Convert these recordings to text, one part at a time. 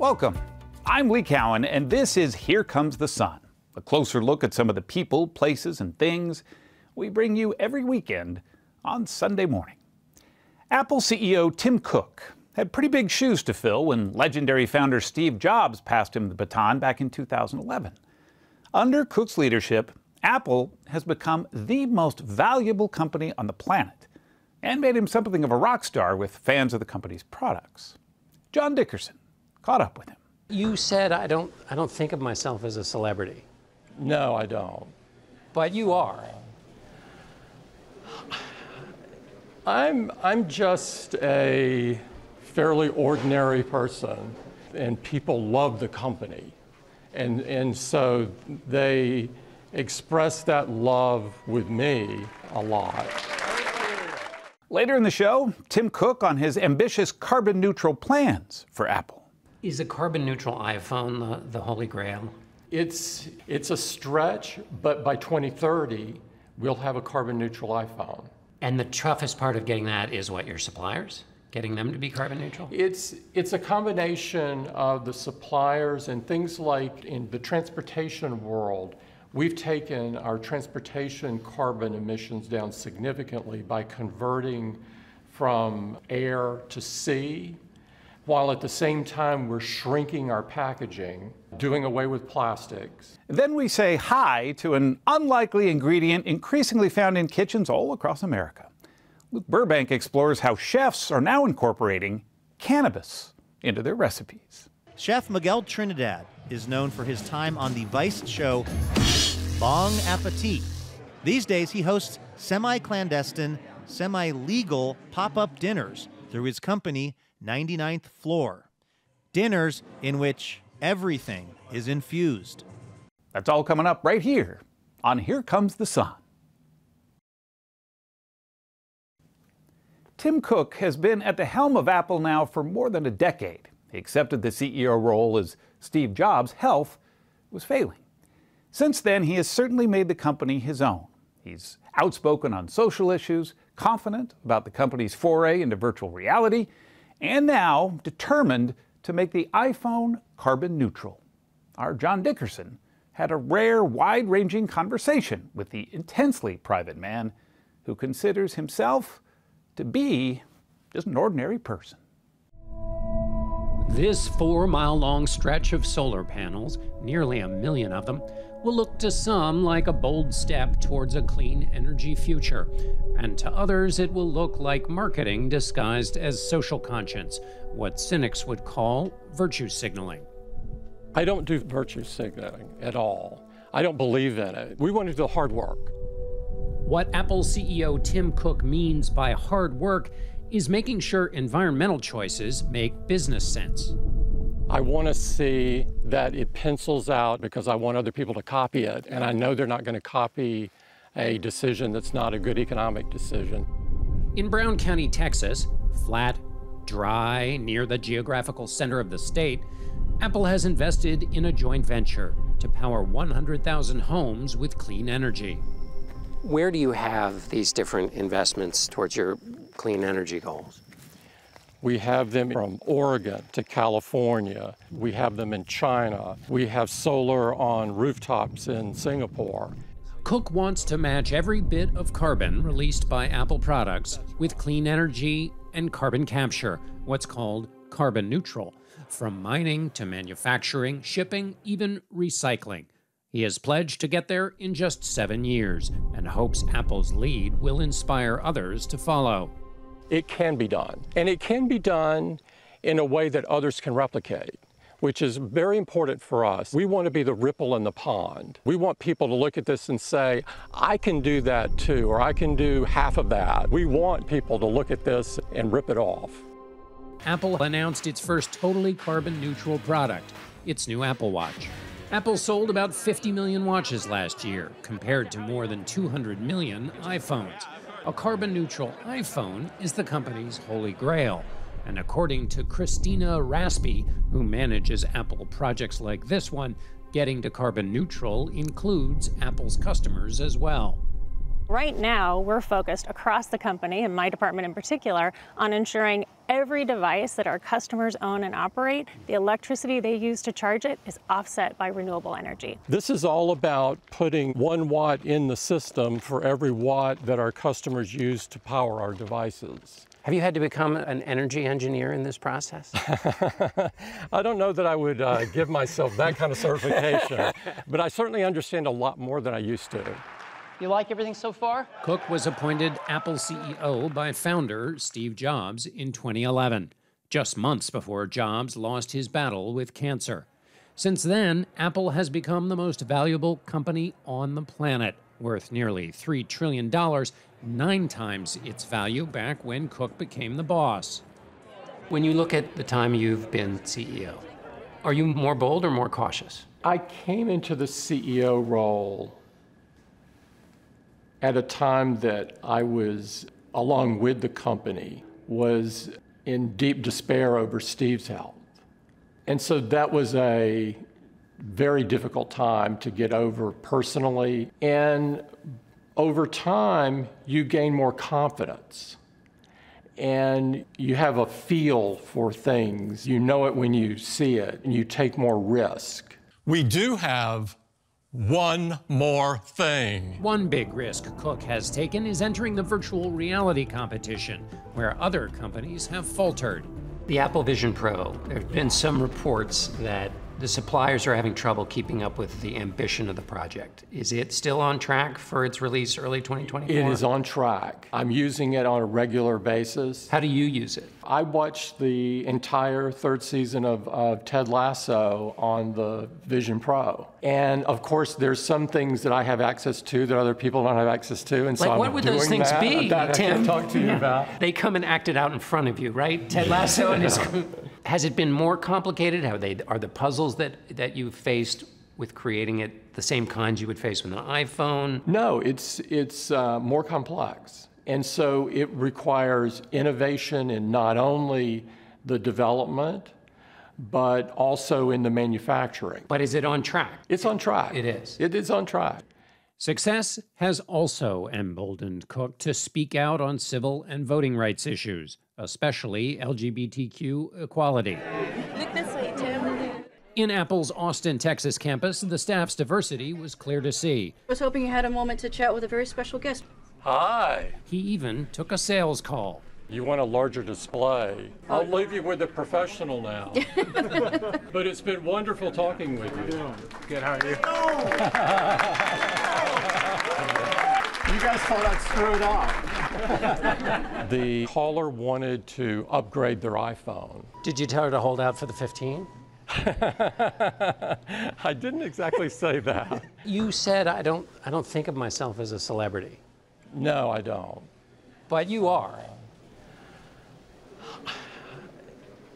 Welcome. I'm Lee Cowan, and this is Here Comes the Sun, a closer look at some of the people, places, and things we bring you every weekend on Sunday morning. Apple CEO Tim Cook had pretty big shoes to fill when legendary founder Steve Jobs passed him the baton back in 2011. Under Cook's leadership, Apple has become the most valuable company on the planet and made him something of a rock star with fans of the company's products. John Dickerson caught up with him. You said I don't think of myself as a celebrity. No, I don't. But you are. I'm just a fairly ordinary person, and people love the company. And so they express that love with me a lot. Later in the show, Tim Cook on his ambitious carbon neutral plans for Apple. Is a carbon neutral iPhone the holy grail? It's a stretch, but by 2030, we'll have a carbon neutral iPhone. And the toughest part of getting that is what, your suppliers? Getting them to be carbon neutral? It's a combination of the suppliers and things like in the transportation world. We've taken our transportation carbon emissions down significantly by converting from air to sea, while at the same time we're shrinking our packaging, doing away with plastics. Then we say hi to an unlikely ingredient increasingly found in kitchens all across America. Luke Burbank explores how chefs are now incorporating cannabis into their recipes. Chef Miguel Trinidad is known for his time on the Vice show Bong Appetit. These days he hosts semi-clandestine, semi-legal pop-up dinners through his company 99th Floor. Dinners in which everything is infused. That's all coming up right here on Here Comes the Sun. Tim Cook has been at the helm of Apple now for more than a decade. He accepted the CEO role as Steve Jobs' health was failing. Since then, he has certainly made the company his own. He's outspoken on social issues, confident about the company's foray into virtual reality, and now determined to make the iPhone carbon neutral. Our John Dickerson had a rare, wide-ranging conversation with the intensely private man who considers himself to be just an ordinary person. This 4-mile-long stretch of solar panels, nearly 1 million of them, will look to some like a bold step towards a clean energy future, and to others it will look like marketing disguised as social conscience, what cynics would call virtue signaling. I don't do virtue signaling at all. I don't believe in it. We want to do the hard work. What Apple CEO Tim Cook means by hard work is making sure environmental choices make business sense. I want to see that it pencils out because I want other people to copy it, and I know they're not going to copy a decision that's not a good economic decision. In Brown County, Texas, flat, dry, near the geographical center of the state, Apple has invested in a joint venture to power 100,000 homes with clean energy. Where do you have these different investments towards your clean energy goals? We have them from Oregon to California. We have them in China. We have solar on rooftops in Singapore. Cook wants to match every bit of carbon released by Apple products with clean energy and carbon capture, what's called carbon neutral, from mining to manufacturing, shipping, even recycling. He has pledged to get there in just 7 years and hopes Apple's lead will inspire others to follow. It can be done, and it can be done in a way that others can replicate, which is very important for us. We want to be the ripple in the pond. We want people to look at this and say, I can do that too, or I can do half of that. We want people to look at this and rip it off. Apple announced its first totally carbon neutral product, its new Apple Watch. Apple sold about 50 million watches last year, compared to more than 200 million iPhones. A carbon-neutral iPhone is the company's holy grail. And according to Christina Raspy, who manages Apple projects like this one, getting to carbon neutral includes Apple's customers as well. Right now, we're focused across the company, and my department in particular, on ensuring every device that our customers own and operate, the electricity they use to charge it is offset by renewable energy. This is all about putting 1 watt in the system for every watt that our customers use to power our devices. Have you had to become an energy engineer in this process? I don't know that I would give myself that kind of certification, but I certainly understand a lot more than I used to. You like everything so far? Cook was appointed Apple CEO by founder Steve Jobs in 2011, just months before Jobs lost his battle with cancer. Since then, Apple has become the most valuable company on the planet, worth nearly $3 trillion, 9 times its value back when Cook became the boss. When you look at the time you've been CEO, are you more bold or more cautious? I came into the CEO role at a time that I was, along with the company, was in deep despair over Steve's health. And so that was a very difficult time to get over personally. And over time, you gain more confidence. And you have a feel for things. You know it when you see it, and you take more risk. We do have one more thing. One big risk Cook has taken is entering the virtual reality competition, where other companies have faltered. The Apple Vision Pro, there have been some reports that the suppliers are having trouble keeping up with the ambition of the project. Is it still on track for its release early 2024? It is on track. I'm using it on a regular basis. How do you use it? I watched the entire 3rd season of Ted Lasso on the Vision Pro. And of course, there's some things that I have access to that other people don't have access to. And so what would those things be, that Tim? I can talk to you about. They come and act it out in front of you, right? Ted Lasso and his group. Has it been more complicated? Are the puzzles that you faced with creating it the same kinds you would face with an iPhone? No, it's more complex. And so it requires innovation in not only the development, but also in the manufacturing. But is it on track? It's on track. It is. It is on track. Success has also emboldened Cook to speak out on civil and voting rights issues, especially LGBTQ equality. Look this way, Tim. In Apple's Austin, Texas campus, the staff's diversity was clear to see. I was hoping you had a moment to chat with a very special guest. Hi. He even took a sales call. You want a larger display? I'll leave you with a professional now. But it's been wonderful talking with you. Good, how are you? You guys thought I'd screw it up. The caller wanted to upgrade their iPhone. Did you tell her to hold out for the 15? I didn't exactly say that. You said I don't think of myself as a celebrity. No, I don't. But you are.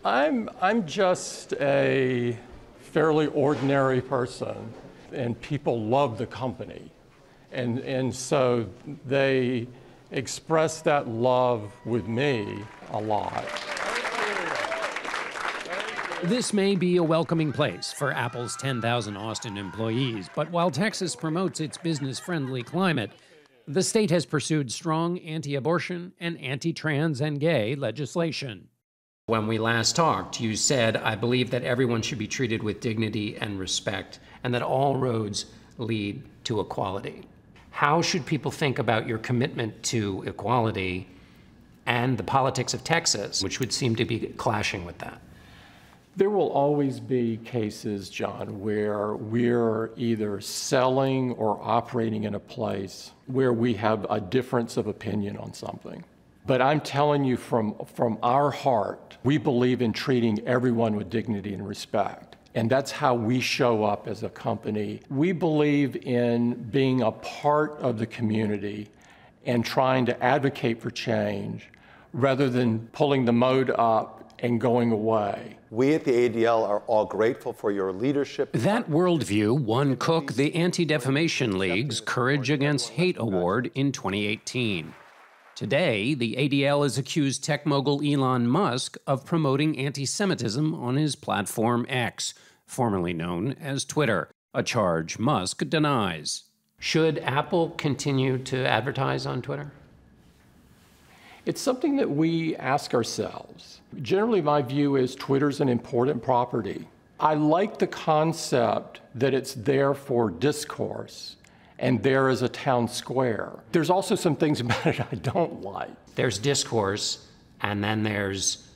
I'm just a fairly ordinary person, and people love the company. And so they express that love with me a lot. This may be a welcoming place for Apple's 10,000 Austin employees, but while Texas promotes its business-friendly climate, the state has pursued strong anti-abortion and anti-trans and gay legislation. When we last talked, you said, I believe that everyone should be treated with dignity and respect, and that all roads lead to equality. How should people think about your commitment to equality and the politics of Texas, which would seem to be clashing with that? There will always be cases, John, where we're either selling or operating in a place where we have a difference of opinion on something. But I'm telling you from our heart, we believe in treating everyone with dignity and respect. And that's how we show up as a company. We believe in being a part of the community and trying to advocate for change rather than pulling the mode up and going away. We at the ADL are all grateful for your leadership. That worldview won Cook the Anti-Defamation League's Courage Against Hate Award in 2018. Today, the ADL has accused tech mogul Elon Musk of promoting anti-Semitism on his platform X, formerly known as Twitter, a charge Musk denies. Should Apple continue to advertise on Twitter? It's something that we ask ourselves. Generally, my view is Twitter's an important property. I like the concept that it's there for discourse and there is a town square. There's also some things about it I don't like. There's discourse, and then there's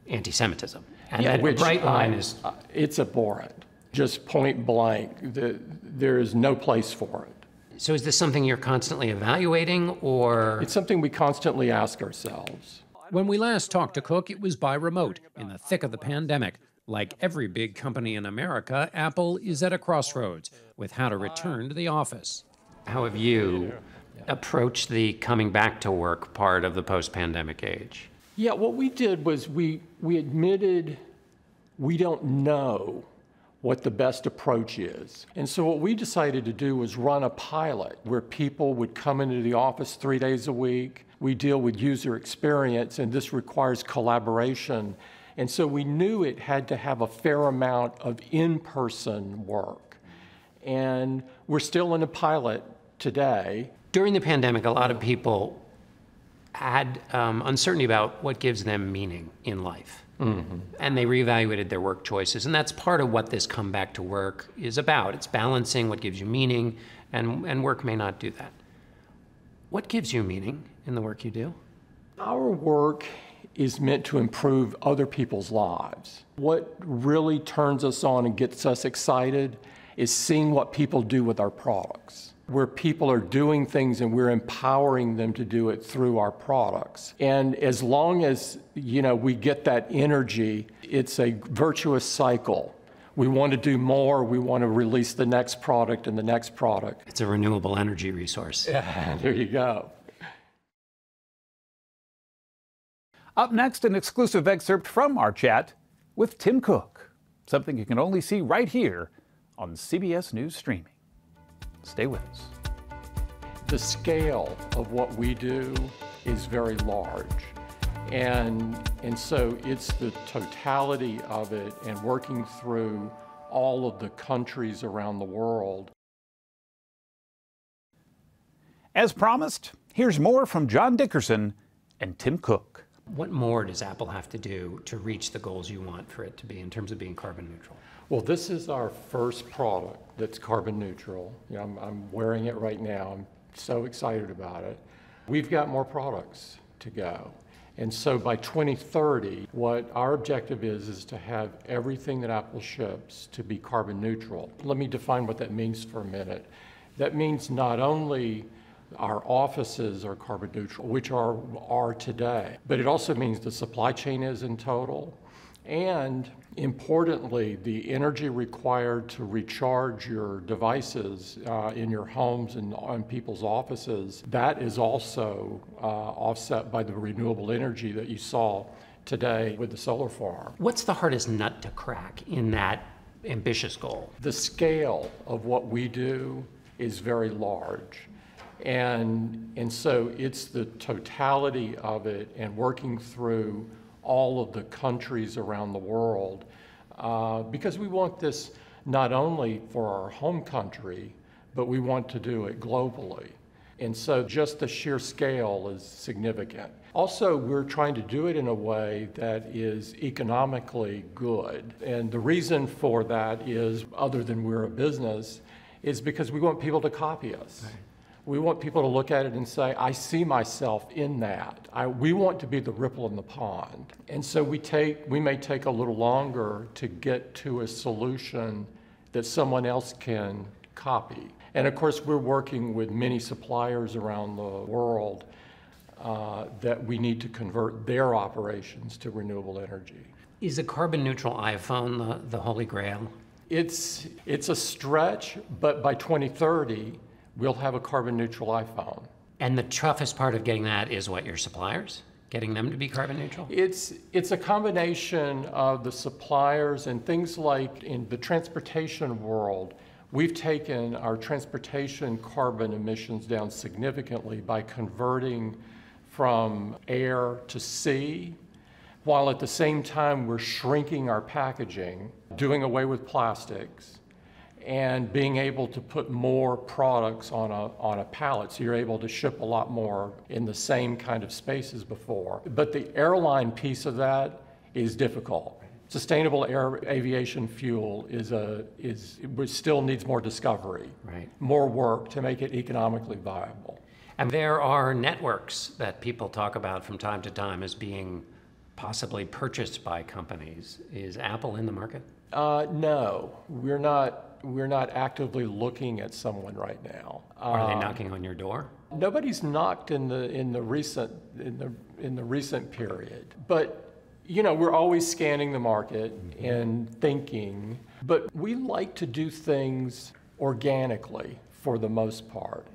anti-Semitism. And Yeah, that which bright line is... It's abhorrent, just point blank. There is no place for it. So is this something you're constantly evaluating, or...? It's something we constantly ask ourselves. When we last talked to Cook, it was by remote, in the thick of the pandemic. Like every big company in America, Apple is at a crossroads with how to return to the office. How have you approached the coming back to work part of the post-pandemic age? Yeah, what we did was we admitted we don't know what the best approach is. And so what we decided to do was run a pilot where people would come into the office 3 days a week. We deal with user experience, and this requires collaboration. And so we knew it had to have a fair amount of in-person work. And we're still in a pilot today. During the pandemic, a lot of people had uncertainty about what gives them meaning in life. Mm-hmm. And they reevaluated their work choices. And that's part of what this come back to work is about. It's balancing what gives you meaning, and work may not do that. What gives you meaning in the work you do? Our work is meant to improve other people's lives. What really turns us on and gets us excited is seeing what people do with our products, where people are doing things and we're empowering them to do it through our products. And as long as, we get that energy, it's a virtuous cycle. We want to do more, we want to release the next product and the next product. It's a renewable energy resource. Yeah, there you go. Up next, an exclusive excerpt from our chat with Tim Cook, something you can only see right here on CBS News Streaming. Stay with us. The scale of what we do is very large. And so it's the totality of it and working through all of the countries around the world. As promised, here's more from John Dickerson and Tim Cook. What more does Apple have to do to reach the goals you want for it to be in terms of being carbon neutral? Well, this is our first product that's carbon neutral. I'm wearing it right now. I'm so excited about it. We've got more products to go. And so by 2030, what our objective is to have everything that Apple ships to be carbon neutral. Let me define what that means for a minute. That means not only our offices are carbon neutral, which are today, but it also means the supply chain is in total. And importantly, the energy required to recharge your devices in your homes and on people's offices, that is also offset by the renewable energy that you saw today with the solar farm. What's the hardest nut to crack in that ambitious goal? The scale of what we do is very large. And so it's the totality of it and working through all of the countries around the world because we want this not only for our home country, but we want to do it globally. And so just the sheer scale is significant. Also, we're trying to do it in a way that is economically good. And the reason for that is, other than we're a business, is because we want people to copy us. Right. We want people to look at it and say, I see myself in that. We want to be the ripple in the pond. And so we may take a little longer to get to a solution that someone else can copy. And of course, we're working with many suppliers around the world that we need to convert their operations to renewable energy. Is a carbon neutral iPhone the holy grail? It's a stretch, but by 2030, we'll have a carbon neutral iPhone. And the toughest part of getting that is what, your suppliers? Getting them to be carbon neutral? It's a combination of the suppliers and things like in the transportation world, we've taken our transportation carbon emissions down significantly by converting from air to sea, while at the same time we're shrinking our packaging, doing away with plastics, and being able to put more products on a pallet. So you're able to ship a lot more in the same kind of space as before. But the airline piece of that is difficult. Sustainable aviation fuel still needs more discovery, right, more work to make it economically viable. And there are networks that people talk about from time to time as being possibly purchased by companies. Is Apple in the market? No, we're not actively looking at someone right now. Are they knocking on your door? Nobody's knocked in the recent period, but you know, we're always scanning the market and thinking, but we like to do things organically for the most part.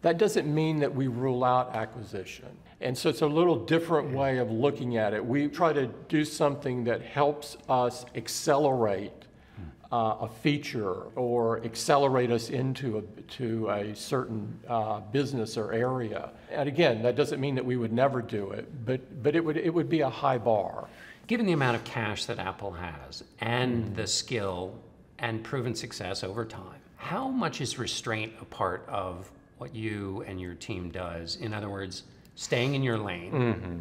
That doesn't mean that we rule out acquisition. And so it's a little different way of looking at it. We try to do something that helps us accelerate a feature or accelerate us into a certain business or area. And again, that doesn't mean that we would never do it, but it would be a high bar. Given the amount of cash that Apple has and the skill and proven success over time, how much is restraint a part of what you and your team does? In other words, staying in your lane. Mm-hmm.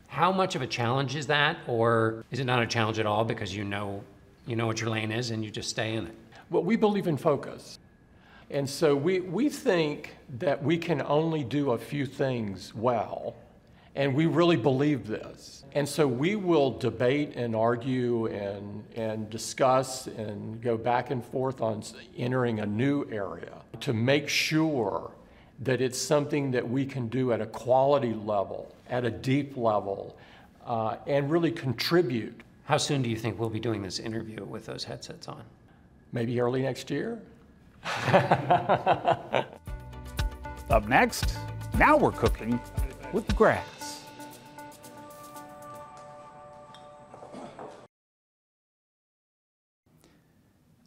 How much of a challenge is that, or is it not a challenge at all because you know what your lane is and you just stay in it? Well, we believe in focus. And so we think that we can only do a few things well, and we really believe this. And so we will debate and argue and discuss and go back and forth on entering a new area to make sure that it's something that we can do at a quality level, at a deep level, and really contribute. How soon do you think we'll be doing this interview with those headsets on? Maybe early next year. Up next, now we're cooking with grass.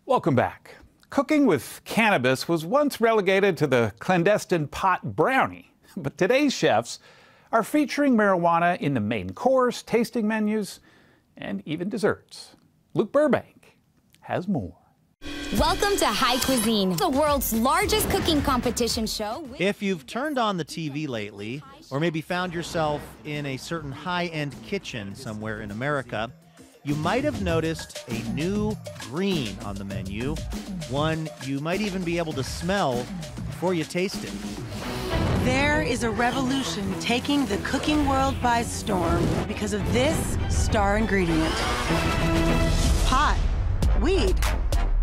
Welcome back. Cooking with cannabis was once relegated to the clandestine pot brownie, but today's chefs are featuring marijuana in the main course, tasting menus, and even desserts. Luke Burbank has more. Welcome to High Cuisine, the world's largest cooking competition show. If you've turned on the TV lately, or maybe found yourself in a certain high-end kitchen somewhere in America, you might have noticed a new green on the menu, one you might even be able to smell before you taste it. There is a revolution taking the cooking world by storm because of this star ingredient. Pot, weed,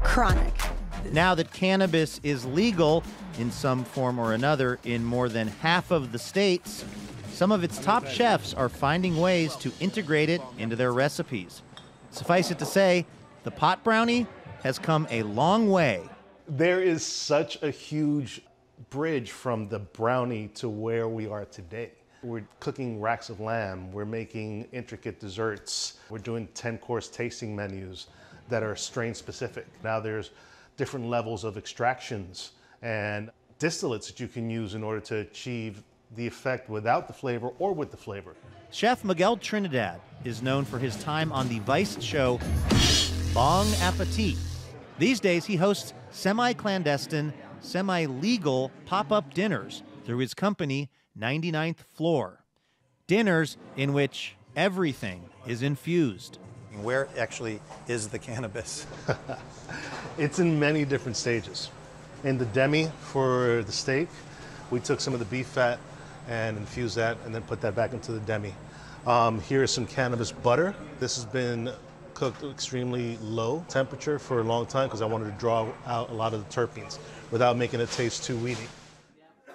chronic. Now that cannabis is legal in some form or another in more than half of the states, some of its top chefs are finding ways to integrate it into their recipes. Suffice it to say, the pot brownie has come a long way. There is such a huge bridge from the brownie to where we are today. We're cooking racks of lamb, we're making intricate desserts, we're doing 10-course tasting menus that are strain specific. Now there's different levels of extractions and distillates that you can use in order to achieve the effect without the flavor or with the flavor. Chef Miguel Trinidad is known for his time on the Vice show Bon Appetit. These days he hosts semi-clandestine, semi-legal pop-up dinners through his company 99th Floor. Dinners in which everything is infused. Where actually is the cannabis? It's in many different stages. In the demi for the steak, we took some of the beef fat and infused that and then put that back into the demi. Here is some cannabis butter. This has been cooked extremely low temperature for a long time because I wanted to draw out a lot of the terpenes without making it taste too weedy.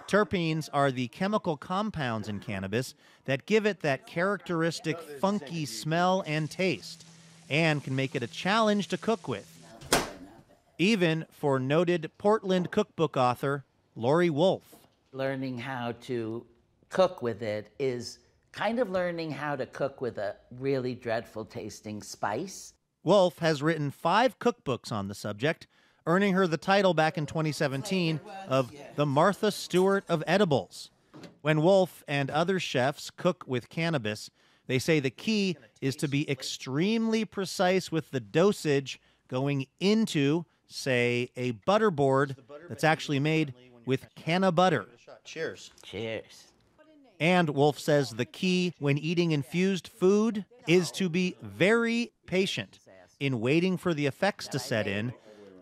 Terpenes are the chemical compounds in cannabis that give it that characteristic funky smell and taste, and can make it a challenge to cook with. Even for noted Portland cookbook author Lori Wolf. Learning how to cook with it is kind of learning how to cook with a really dreadful tasting spice. Wolf has written 5 cookbooks on the subject, earning her the title back in 2017 of the Martha Stewart of edibles. When Wolf and other chefs cook with cannabis, they say the key is to be extremely precise with the dosage going into say a butter board that's actually made with canna butter. Cheers. Cheers. And Wolf says the key when eating infused food is to be very patient in waiting for the effects to set in,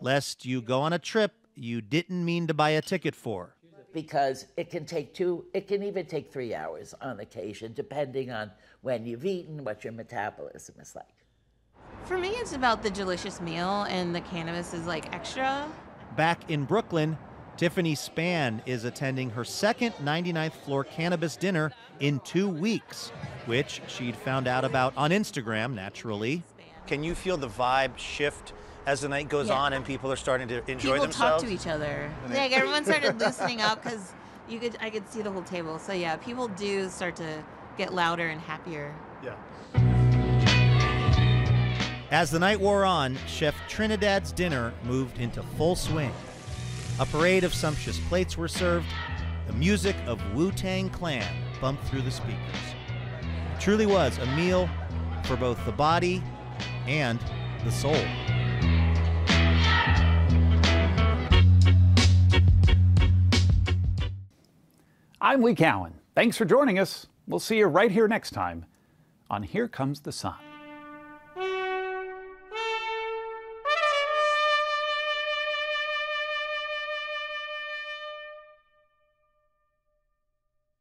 lest you go on a trip you didn't mean to buy a ticket for. Because it can even take 3 hours on occasion, depending on when you've eaten, what your metabolism is like. For me, it's about the delicious meal, and the cannabis is like extra. Back in Brooklyn, Tiffany Spann is attending her second 99th floor cannabis dinner in 2 weeks, which she'd found out about on Instagram, naturally. Can you feel the vibe shift as the night goes on and people are starting to enjoy themselves? People talk to each other. Like everyone started loosening up because I could see the whole table. So yeah, people do start to get louder and happier. Yeah. As the night wore on, Chef Trinidad's dinner moved into full swing. A parade of sumptuous plates were served. The music of Wu-Tang Clan bumped through the speakers. It truly was a meal for both the body and the soul. I'm Lee Cowan. Thanks for joining us. We'll see you right here next time on Here Comes the Sun.